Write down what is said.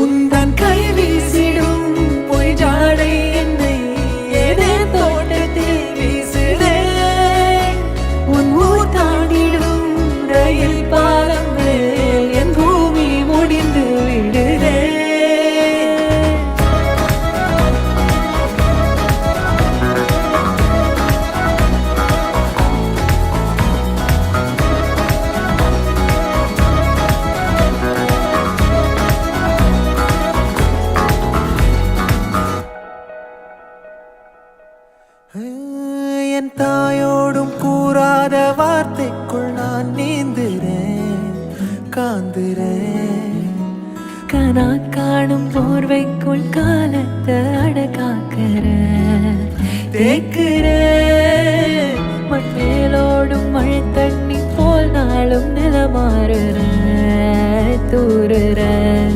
உந்தன் கை வீசிடும் பொய் ஜாடை என்னை ஏதே தோட்டத்தில் வீசுதே. உன் ஊர் தாண்டிடும் ரயில் பாலம் மேல் என் பூமி முடிந்து விடுதே. என் தாயோடும் கூறாத வார்த்தைக்குள் நான் நீந்துறேன், காந்துறேன். கனா காணும் போர்வைக்குள் காலத்தை அடக்காக்கிற தேக்குறேன். மண்மேலோடும் மழை தண்ணி போல் நாளும் நிலமாறுற தூறுற.